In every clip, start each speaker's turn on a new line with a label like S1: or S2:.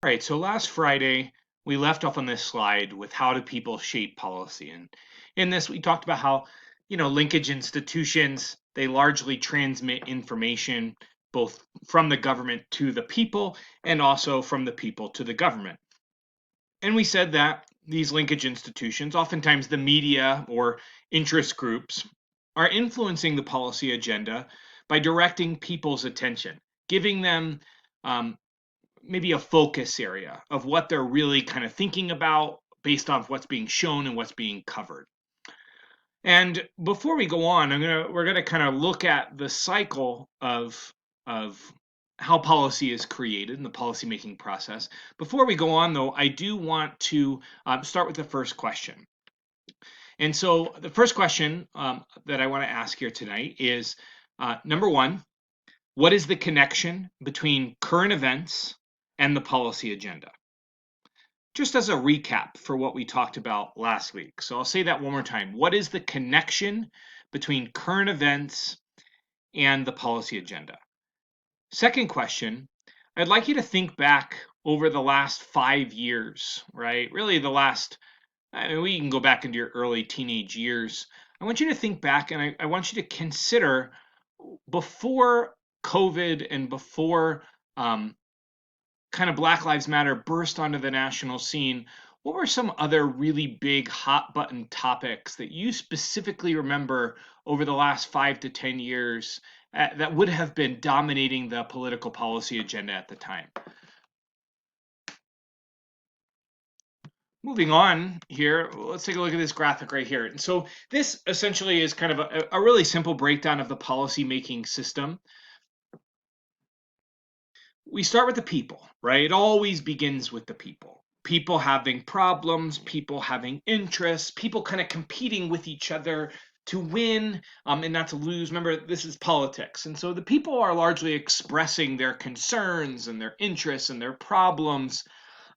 S1: All right, so last Friday we left off on this slide with how do people shape policy. And in this we talked about how, linkage institutions, they largely transmit information both from the government to the people and also from the people to the government. And we said that these linkage institutions, oftentimes the media or interest groups, are influencing the policy agenda by directing people's attention, giving them um, maybe a focus area of what they're really kind of thinking about based off what's being shown and what's being covered. And before we go on, we're gonna kind of look at the cycle of how policy is created in the policymaking process. Before we go on, though, I do want to start with the first question. And so the first question that I want to ask here tonight is number one, what is the connection between current events and the policy agenda? Just as a recap for what we talked about last week. So I'll say that one more time. What is the connection between current events and the policy agenda? Second question, I'd like you to think back over the last 5 years, right? Really, we can go back into your early teenage years. I want you to think back and I want you to consider before COVID and before kind of Black Lives Matter burst onto the national scene, what were some other really big hot button topics that you specifically remember over the last 5 to 10 years that would have been dominating the political policy agenda at the time? Moving on here, let's take a look at this graphic right here. And so this essentially is kind of a really simple breakdown of the policy making system. We start with the people, right? It always begins with the people. People having problems, people having interests, people kind of competing with each other to win and not to lose. Remember, this is politics. And so the people are largely expressing their concerns and their interests and their problems.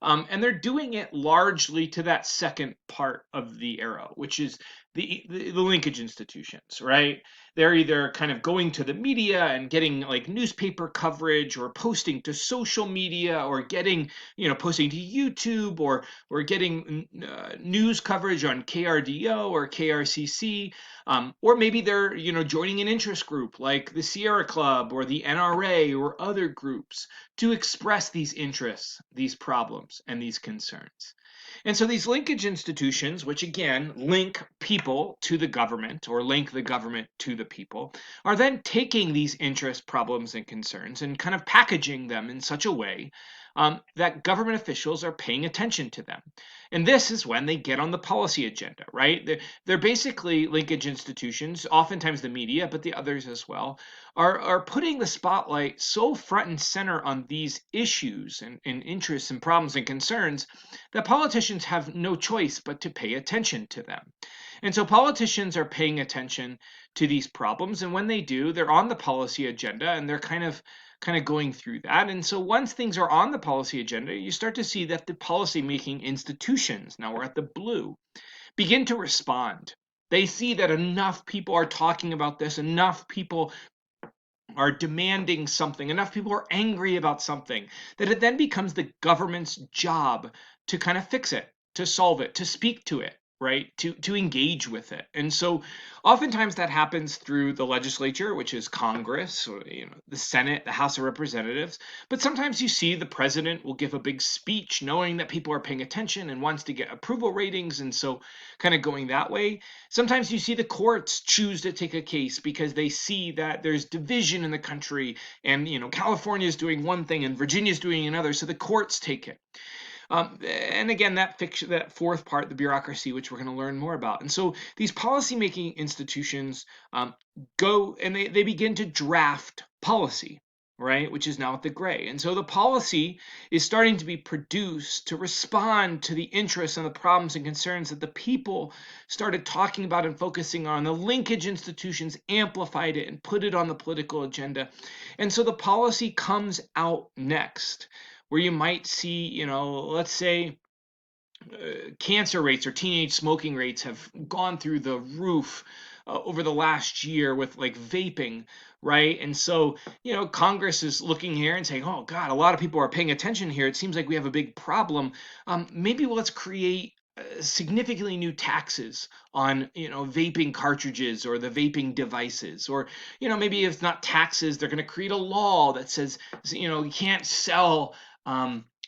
S1: And they're doing it largely to that second part of the arrow, which is the linkage institutions, right? They're either kind of going to the media and getting like newspaper coverage or posting to social media or getting, posting to YouTube or getting news coverage on KRDO or KRCC. Or maybe they're, joining an interest group like the Sierra Club or the NRA or other groups to express these interests, these problems, and these concerns. And so these linkage institutions, which again link people to the government or link the government to the people, are then taking these interests, problems, and concerns and kind of packaging them in such a way that government officials are paying attention to them. And this is when they get on the policy agenda, right? They're basically linkage institutions, oftentimes the media, but the others as well, are putting the spotlight so front and center on these issues and interests and problems and concerns that politicians have no choice but to pay attention to them. And so politicians are paying attention to these problems, and when they do, they're on the policy agenda and they're kind of going through that. And so once things are on the policy agenda, you start to see that the policy making institutions, now we're at the blue, begin to respond. They see that enough people are talking about this, enough people are demanding something, enough people are angry about something, that it then becomes the government's job to kind of fix it, to solve it, to speak to it, right? To engage with it. And so oftentimes that happens through the legislature, which is Congress, or the Senate, the House of Representatives. But sometimes you see the president will give a big speech knowing that people are paying attention and wants to get approval ratings, and so kind of going that way. Sometimes you see the courts choose to take a case because they see that there's division in the country and California is doing one thing and Virginia is doing another, so the courts take it. And again, that fourth part, the bureaucracy, which we're going to learn more about. And so these policymaking institutions go and they begin to draft policy, right? Which is now at the gray. And so the policy is starting to be produced to respond to the interests and the problems and concerns that the people started talking about and focusing on. The linkage institutions amplified it and put it on the political agenda. And so the policy comes out next, where you might see, let's say cancer rates or teenage smoking rates have gone through the roof over the last year with like vaping, right? And so, Congress is looking here and saying, oh God, a lot of people are paying attention here. It seems like we have a big problem. Maybe let's create significantly new taxes on vaping cartridges or the vaping devices, or maybe if not taxes, they're going to create a law that says you can't sell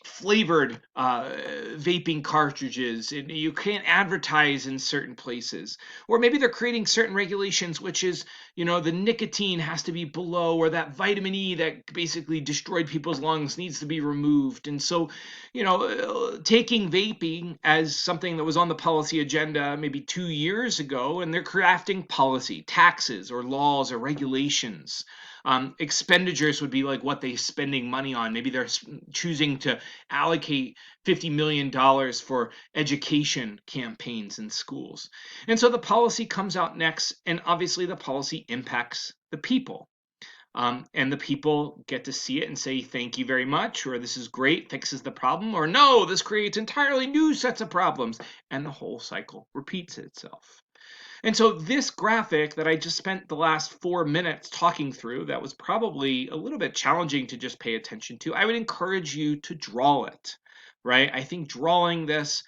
S1: flavored vaping cartridges, and you can't advertise in certain places. Or maybe they're creating certain regulations, which is the nicotine has to be below, or that vitamin E that basically destroyed people's lungs needs to be removed. And so taking vaping as something that was on the policy agenda maybe 2 years ago, and they're crafting policy, taxes or laws or regulations. Expenditures would be like what they're spending money on. Maybe they're choosing to allocate $50 million for education campaigns in schools. And so the policy comes out next, and obviously the policy impacts the people. And the people get to see it and say, thank you very much, or this is great, fixes the problem, or no, this creates entirely new sets of problems. And the whole cycle repeats itself. And so this graphic that I just spent the last 4 minutes talking through, that was probably a little bit challenging to just pay attention to, I would encourage you to draw it, right? I think drawing this,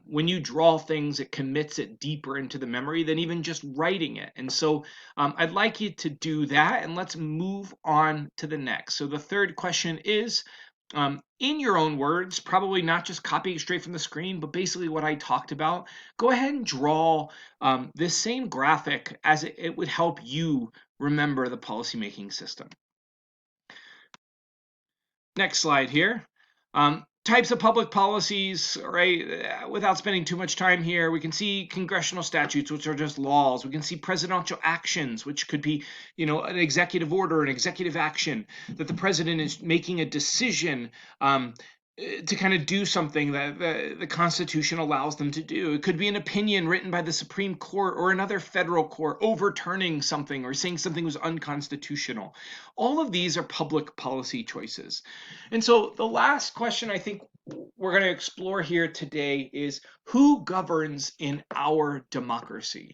S1: when you draw things, it commits it deeper into the memory than even just writing it. And so I'd like you to do that, and let's move on to the next. So the third question is, in your own words, probably not just copying straight from the screen, but basically what I talked about, go ahead and draw this same graphic, as it would help you remember the policymaking system. Next slide here. Types of public policies, right? Without spending too much time here, we can see congressional statutes, which are just laws. We can see presidential actions, which could be, an executive order, an executive action, that the president is making a decision to kind of do something that the Constitution allows them to do. It could be an opinion written by the Supreme Court or another federal court overturning something or saying something was unconstitutional. All of these are public policy choices. And so the last question I think we're going to explore here today is, who governs in our democracy?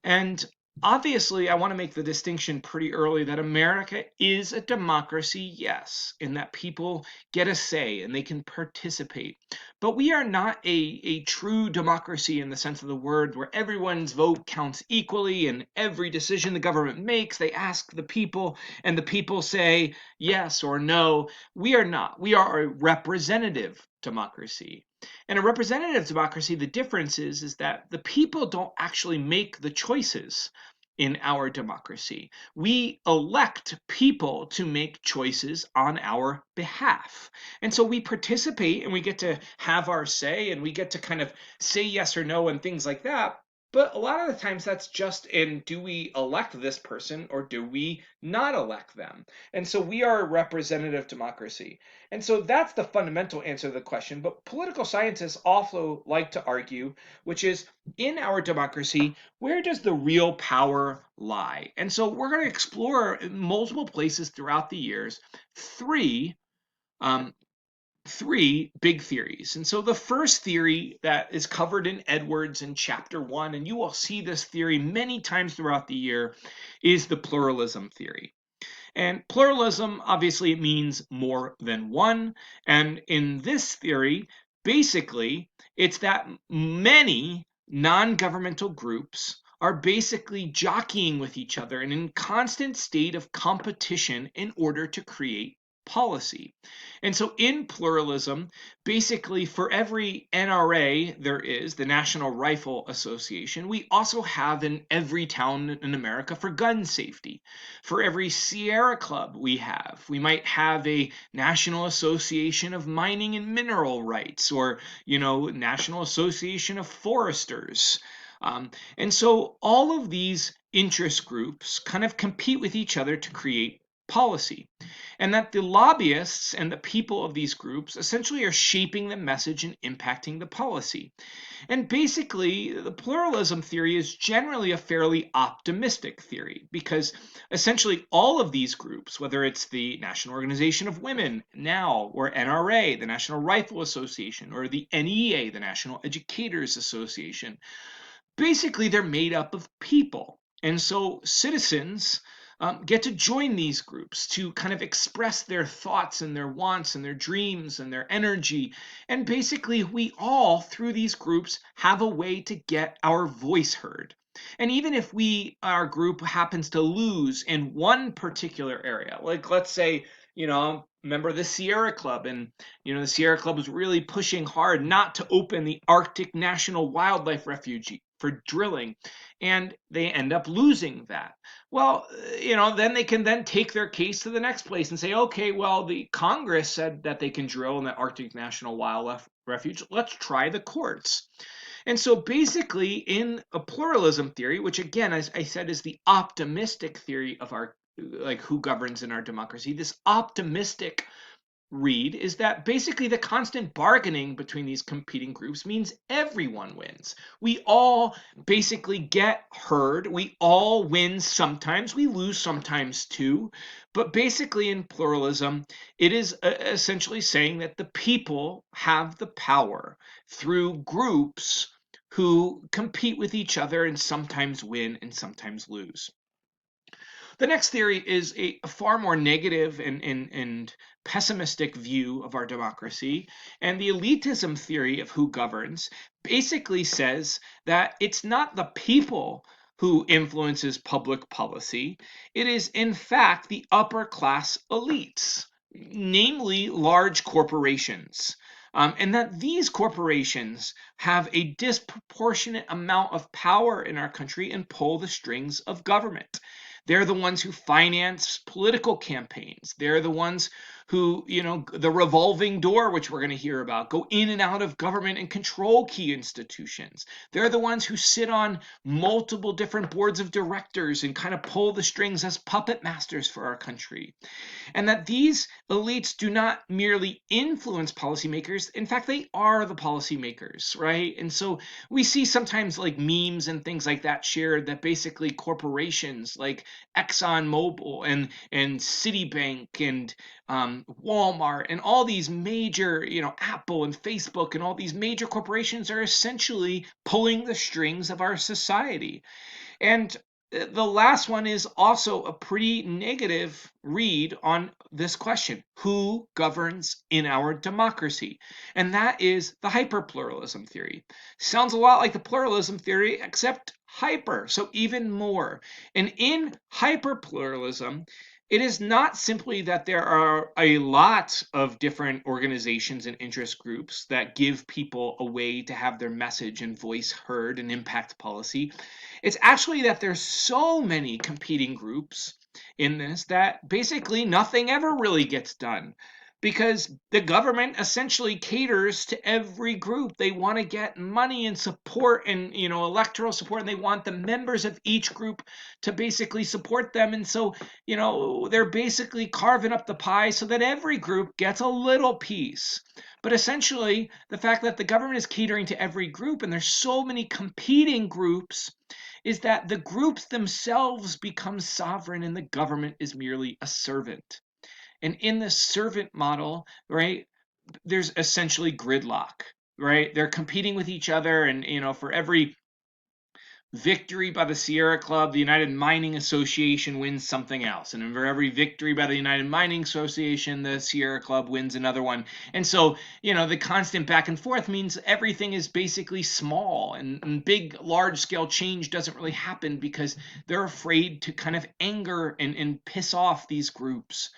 S1: And obviously, I want to make the distinction pretty early that America is a democracy, yes, in that people get a say and they can participate. But we are not a true democracy in the sense of the word, where everyone's vote counts equally and every decision the government makes, they ask the people and the people say yes or no. We are not. We are a representative democracy. In a representative democracy, the difference is that the people don't actually make the choices in our democracy. We elect people to make choices on our behalf. And so we participate and we get to have our say and we get to kind of say yes or no and things like that. But a lot of the times that's just in, do we elect this person or do we not elect them? And so we are a representative democracy. And so that's the fundamental answer to the question. But political scientists also like to argue, which is, in our democracy, where does the real power lie? And so we're going to explore in multiple places throughout the years um, three big theories. And so the first theory that is covered in Edwards in chapter 1, and you will see this theory many times throughout the year, is the pluralism theory. And pluralism obviously means more than one. And in this theory, basically, it's that many non-governmental groups are basically jockeying with each other and in constant state of competition in order to create policy. And so in pluralism, basically for every NRA there is, the National Rifle Association, we also have in every town in America for gun safety. For every Sierra Club we might have a National Association of Mining and Mineral Rights, or, National Association of Foresters. And so all of these interest groups kind of compete with each other to create policy, and that the lobbyists and the people of these groups essentially are shaping the message and impacting the policy. And basically, the pluralism theory is generally a fairly optimistic theory, because essentially all of these groups, whether it's the National Organization of Women now, or NRA, the National Rifle Association, or the NEA, the National Educators Association, basically they're made up of people. And so citizens get to join these groups to kind of express their thoughts and their wants and their dreams and their energy. And basically, we all, through these groups, have a way to get our voice heard. And even if our group happens to lose in one particular area, like let's say, remember the Sierra Club, and the Sierra Club was really pushing hard not to open the Arctic National Wildlife Refuge for drilling, and they end up losing that. Well, then they can then take their case to the next place and say, okay, well, the Congress said that they can drill in the Arctic National Wildlife Refuge. Let's try the courts. And so basically, in a pluralism theory, which again, as I said, is the optimistic theory of our, like, who governs in our democracy, this optimistic read is that basically the constant bargaining between these competing groups means everyone wins. We all basically get heard. We all win sometimes. We lose sometimes too. But basically, in pluralism, it is essentially saying that the people have the power through groups who compete with each other and sometimes win and sometimes lose. The next theory is a far more negative and pessimistic view of our democracy. And the elitism theory of who governs basically says that it's not the people who influences public policy. It is, in fact, the upper class elites, namely large corporations. And that these corporations have a disproportionate amount of power in our country and pull the strings of government. They're the ones who finance political campaigns. They're the ones who, the revolving door, which we're going to hear about, go in and out of government and control key institutions. They're the ones who sit on multiple different boards of directors and kind of pull the strings as puppet masters for our country. And that these elites do not merely influence policymakers. In fact, they are the policymakers, right? And so we see sometimes like memes and things like that shared that basically corporations like ExxonMobil and Citibank and Walmart and all these major, Apple and Facebook and all these major corporations are essentially pulling the strings of our society. And the last one is also a pretty negative read on this question: who governs in our democracy? And that is the hyperpluralism theory. Sounds a lot like the pluralism theory, except hyper, so even more. And in hyperpluralism, it is not simply that there are a lot of different organizations and interest groups that give people a way to have their message and voice heard and impact policy. It's actually that there's so many competing groups in this that basically nothing ever really gets done, because the government essentially caters to every group. They want to get money and support and electoral support, and they want the members of each group to basically support them. And so they're basically carving up the pie so that every group gets a little piece. But essentially, the fact that the government is catering to every group and there's so many competing groups is that the groups themselves become sovereign and the government is merely a servant. And in the servant model, right, there's essentially gridlock, right? They're competing with each other, and for every victory by the Sierra Club, the United Mining Association wins something else. And for every victory by the United Mining Association, the Sierra Club wins another one. And so, the constant back and forth means everything is basically small, and big, large scale change doesn't really happen because they're afraid to kind of anger and piss off these groups.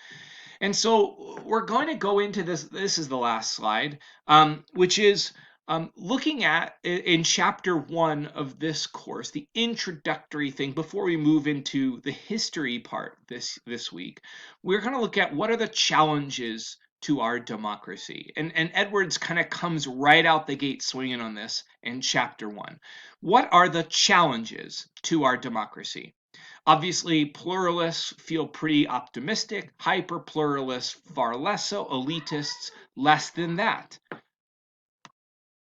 S1: And so we're going to go into this. This is the last slide, which is looking at in chapter 1 of this course, the introductory thing before we move into the history part this week. We're going to look at what are the challenges to our democracy. And Edwards kind of comes right out the gate swinging on this in chapter 1. What are the challenges to our democracy? Obviously, pluralists feel pretty optimistic, hyper pluralists far less so, elitists less than that.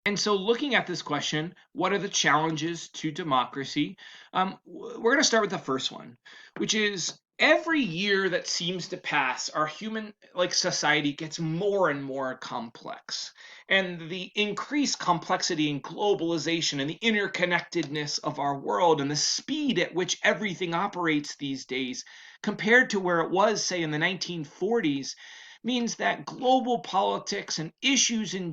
S1: And so, looking at this question, what are the challenges to democracy? We're going to start with the first one, which is every year that seems to pass, our human society gets more and more complex. And the increased complexity and globalization and the interconnectedness of our world and the speed at which everything operates these days, compared to where it was, say, in the 1940s, means that global politics and issues in